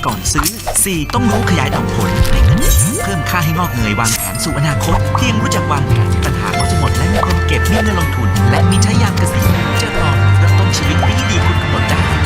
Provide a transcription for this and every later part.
ก่อนซื้อ 4. ต้องรู้ขยายผลให้เงินเพิ่มค่าให้งอกเงยวางแผนสู่อนาคตเพียงรู้จักวางแผนปัญหาก็จะหมดและมีคนเก็บเงินลงทุนและมีใช้ยามเกษียณจะรอเริ่มต้นชีวิตที่ดีคุณกำหนดได้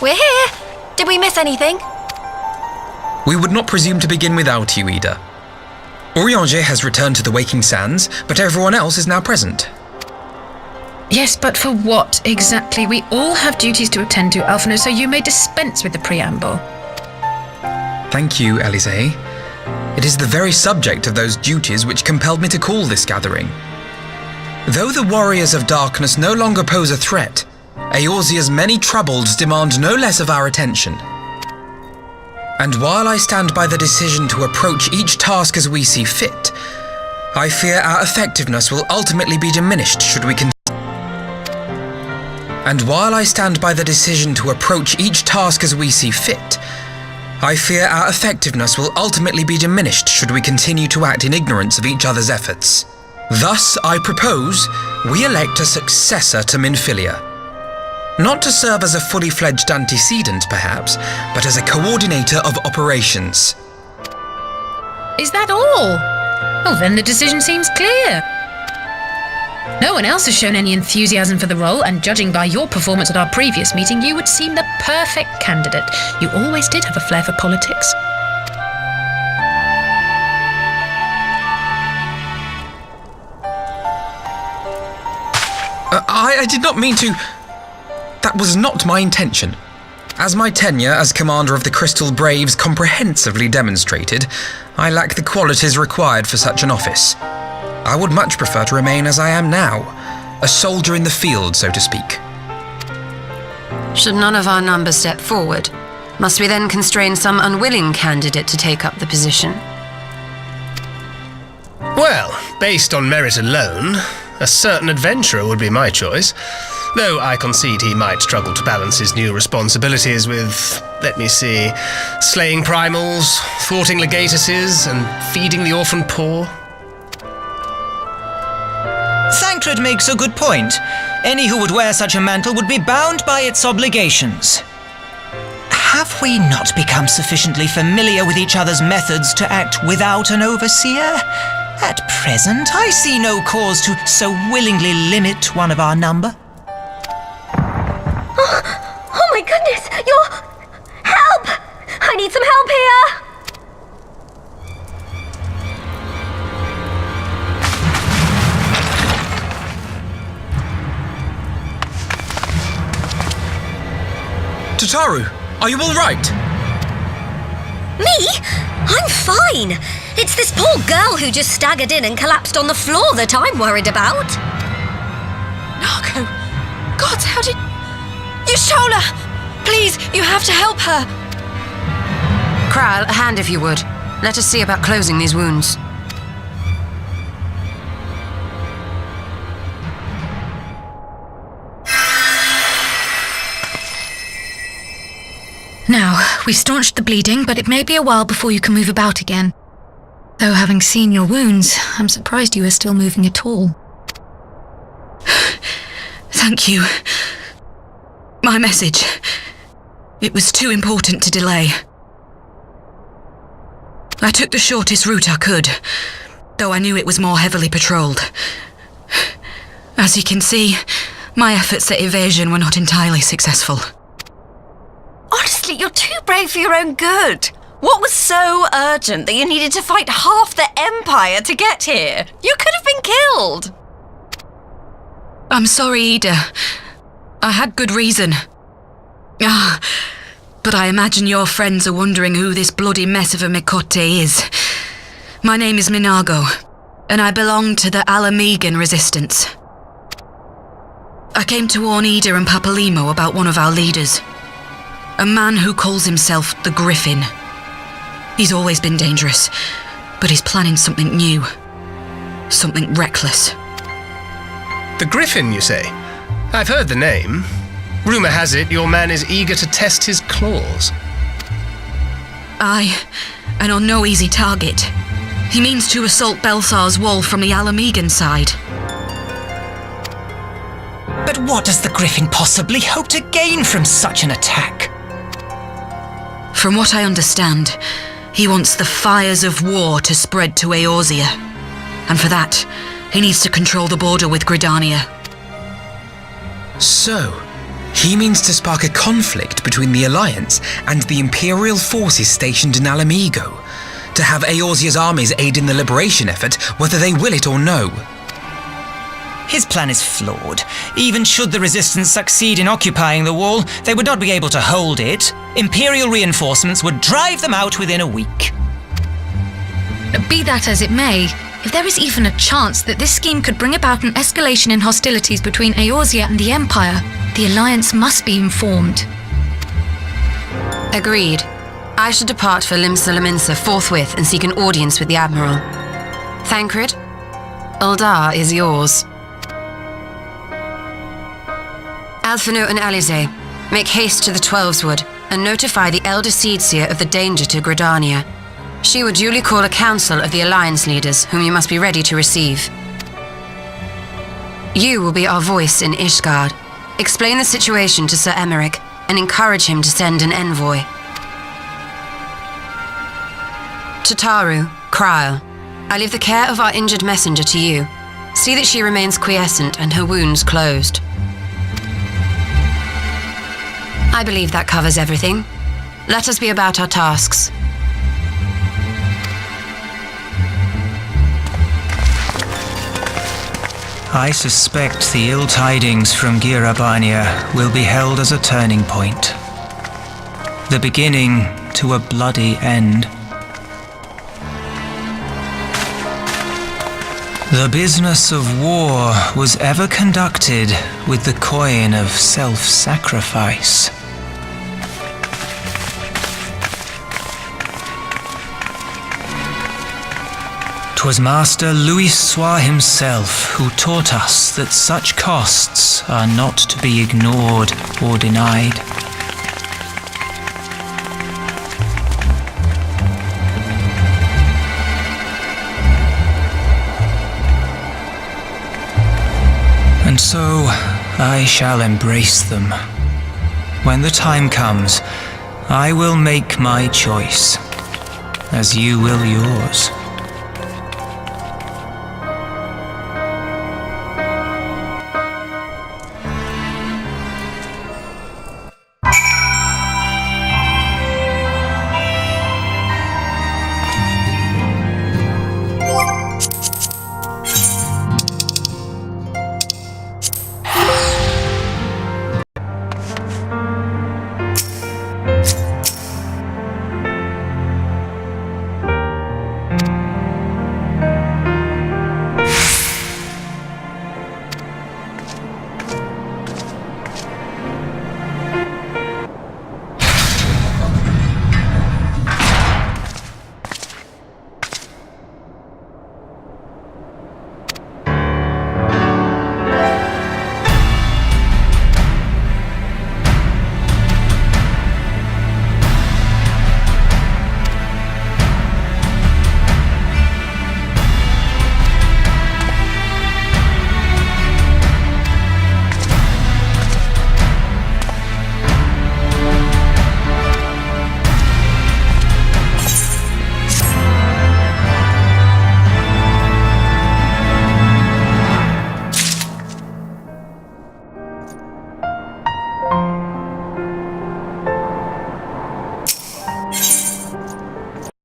We're here. Did we miss anything? We would not presume to begin without you, Ida. Orianger has returned to the Waking Sands, but everyone else is now present. Yes, but for what exactly? We all have duties to attend to, Alphino, so you may dispense with the preamble. Thank you, Elise. It is the very subject of those duties which compelled me to call this gathering. Though the warriors of darkness no longer pose a threat, Eorzea's many troubles demand no less of our attention. And while I stand by the decision to approach each task as we see fit, I fear our effectiveness will ultimately be diminished should we And while I stand by the decision to approach each task as we see fit, I fear our effectiveness will ultimately be diminished should we continue to act in ignorance of each other's efforts. Thus, I propose we elect a successor to Minfilia. Not to serve as a fully fledged antecedent, perhaps, but as a coordinator of operations. Is that all? Well, then the decision seems clear. No one else has shown any enthusiasm for the role, and judging by your performance at our previous meeting, you would seem the perfect candidate. You always did have a flair for politics. I did not mean to... That was not my intention. As my tenure as commander of the Crystal Braves comprehensively demonstrated, I lack the qualities required for such an office. I would much prefer to remain as I am now, a soldier in the field, so to speak. Should none of our numbers step forward, must we then constrain some unwilling candidate to take up the position? Well, based on merit alone, a certain adventurer would be my choice. Though I concede he might struggle to balance his new responsibilities with, let me see, slaying primals, thwarting legatuses, and feeding the orphan poor. Thancred makes a good point. Any who would wear such a mantle would be bound by its obligations. Have we not become sufficiently familiar with each other's methods to act without an overseer? At present, I see no cause to so willingly limit one of our number. Oh my goodness! Help! Tataru, are you all right? Me? I'm fine. It's this poor girl who just staggered in and collapsed on the floor that I'm worried about. Narco! God, how did... Yashola! Please, you have to help her. Kral, a hand if you would. Let us see about closing these wounds. Now, we've staunched the bleeding, but it may be a while before you can move about again. Though having seen your wounds, I'm surprised you are still moving at all. Thank you. My message. It was too important to delay. I took the shortest route I could, though I knew it was more heavily patrolled. As you can see, my efforts at evasion were not entirely successful. Honestly, you're too brave for your own good. What was so urgent that you needed to fight half the Empire to get here? You could have been killed. I'm sorry, Ida. I had good reason. But I imagine your friends are wondering who this bloody mess of a Mikote is. My name is Minago, and I belong to the Alamegan resistance. I came to warn Ida and Papalimo about one of our leaders. A man who calls himself the Griffin. He's always been dangerous, but he's planning something new. Something reckless. The Griffin, you say? I've heard the name. Rumour has it your man is eager to test his claws. Aye, and on no easy target. He means to assault Belsar's wall from the Alamegan side. But what does the Griffin possibly hope to gain from such an attack? From what I understand, he wants the fires of war to spread to Eorzea. And for that, he needs to control the border with Gridania. So, he means to spark a conflict between the Alliance and the Imperial forces stationed in Alamigo, to have Eorzea's armies aid in the liberation effort, whether they will it or no. His plan is flawed. Even should the Resistance succeed in occupying the wall, they would not be able to hold it. Imperial reinforcements would drive them out within a week. Be that as it may, if there is even a chance that this scheme could bring about an escalation in hostilities between Eorzea and the Empire, the Alliance must be informed. Agreed. I should depart for Limsa Laminsa forthwith and seek an audience with the Admiral. Thancred, Uldar is yours. Alphino and Alize, make haste to the Twelveswood and notify the Elder Seedseer of the danger to Gridania. She will duly call a council of the Alliance leaders, whom you must be ready to receive. You will be our voice in Ishgard. Explain the situation to Sir Emeric and encourage him to send an envoy. Tataru, Krile, I leave the care of our injured messenger to you. See that she remains quiescent and her wounds closed. I believe that covers everything. Let us be about our tasks. I suspect the ill tidings from Gyr Abania will be held as a turning point. The beginning to a bloody end. The business of war was ever conducted with the coin of self-sacrifice. 'Twas Master Louis Soir himself who taught us that such costs are not to be ignored or denied. And so I shall embrace them. When the time comes, I will make my choice, as you will yours.